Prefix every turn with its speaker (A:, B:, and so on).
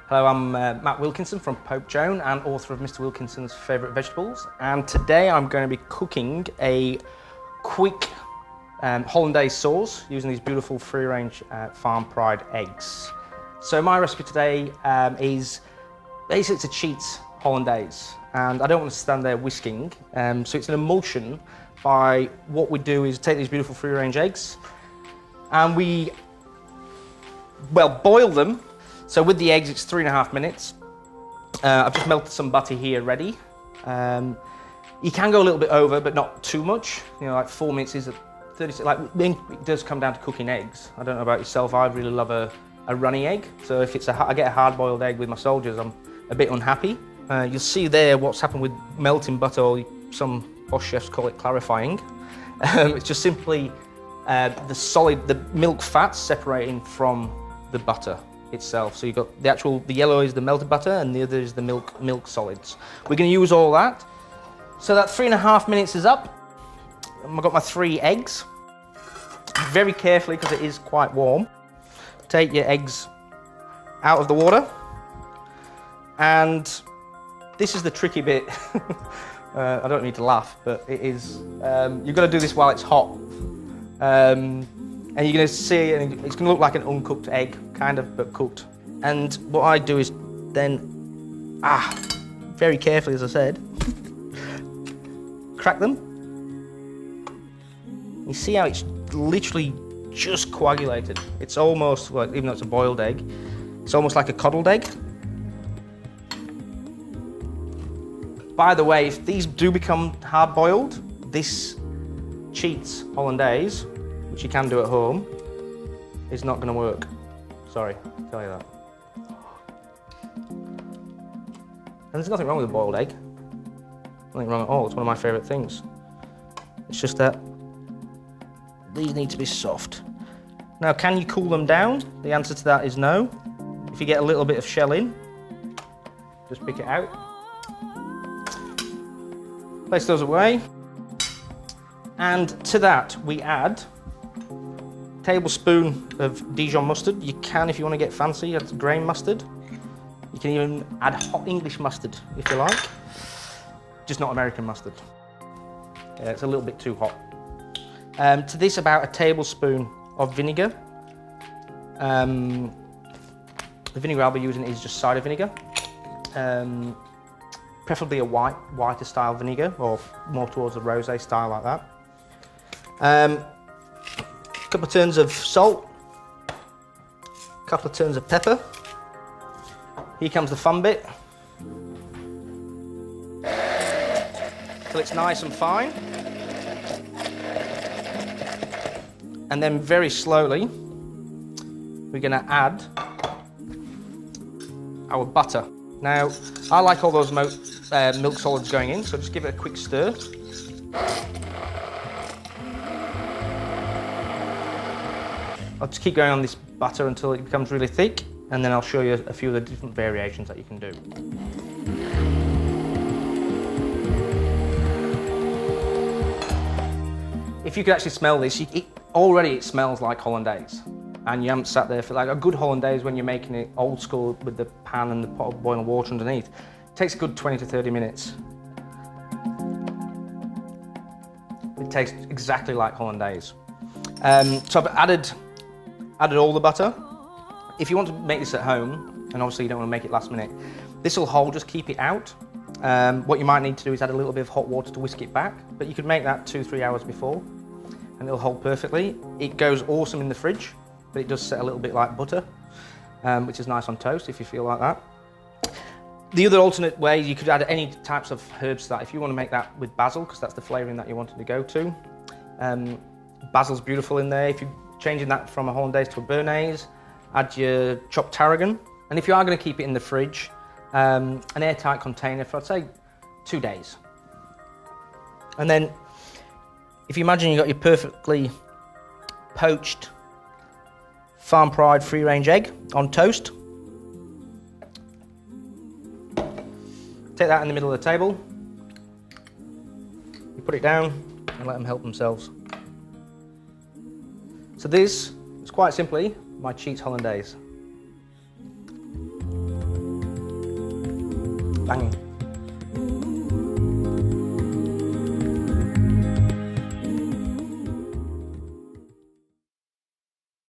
A: Hello, I'm Matt Wilkinson from Pope Joan and author of Mr. Wilkinson's Favourite Vegetables. And today I'm going to be cooking a quick Hollandaise sauce using these beautiful free-range farm pride eggs. So my recipe today is basically it's a cheat Hollandaise, and I don't want to stand there whisking. So it's an emulsion by what we do is take these beautiful free-range eggs and we boil them. So with the eggs, it's 3.5 minutes. I've just melted some butter here ready. You can go a little bit over, but not too much. You know, like 4 minutes is 36. Like, it does come down to cooking eggs. I don't know about yourself, I really love a runny egg. So if I get a hard-boiled egg with my soldiers, I'm a bit unhappy. You'll see there what's happened with melting butter, or some posh chefs call it clarifying. It's just simply the milk fats separating from the butter itself. So you've got the yellow is the melted butter and the other is the milk solids. We're going to use all that. So that 3.5 minutes is up. I've got my 3 eggs. Very carefully, because it is quite warm, take your eggs out of the water. And this is the tricky bit. I don't need to laugh, but it is. You've got to do this while it's hot. And you're going to see, and it's going to look like an uncooked egg, kind of, but cooked. And what I do is then, very carefully, as I said, crack them. You see how it's literally just coagulated. It's almost like, even though it's a boiled egg, it's almost like a coddled egg. By the way, if these do become hard-boiled, this cheats Hollandaise, which you can do at home, is not going to work. Sorry, I'll tell you that. And there's nothing wrong with a boiled egg. Nothing wrong at all. It's one of my favourite things. It's just that these need to be soft. Now, can you cool them down? The answer to that is no. If you get a little bit of shell in, just pick it out. Place those away. And to that, we add a tablespoon of Dijon mustard. You can, if you want to get fancy, add grain mustard. You can even add hot English mustard, if you like. Just not American mustard. Yeah, it's a little bit too hot. To this, about a tablespoon of vinegar. The vinegar I'll be using is just cider vinegar. Preferably a whiter style vinegar, or more towards a rosé style like that. A couple of turns of salt, a couple of turns of pepper. Here comes the fun bit. Till it's nice and fine. And then very slowly, we're going to add our butter. Now, I like all those milk solids going in, so just give it a quick stir. I'll just keep going on this butter until it becomes really thick, and then I'll show you a few of the different variations that you can do. If you could actually smell this, already it smells like Hollandaise. And you haven't sat there for, like, a good Hollandaise when you're making it old school with the pan and the pot of boiling water underneath. It takes a good 20 to 30 minutes. It tastes exactly like Hollandaise. So I've added all the butter. If you want to make this at home, and obviously you don't want to make it last minute, this will hold, just keep it out. What you might need to do is add a little bit of hot water to whisk it back, but you could make that 2-3 hours before, and it'll hold perfectly. It goes awesome in the fridge, but it does set a little bit like butter, which is nice on toast if you feel like that. The other alternate way, you could add any types of herbs to that. If you want to make that with basil, because that's the flavouring that you wanted to go to. Basil's beautiful in there. If you're changing that from a Hollandaise to a Béarnaise, add your chopped tarragon. And if you are going to keep it in the fridge, an airtight container for, I'd say, 2 days. And then, if you imagine you've got your perfectly poached farm pride free range egg on toast. Take that in the middle of the table. You put it down and let them help themselves. So this is quite simply my cheat Hollandaise. banging.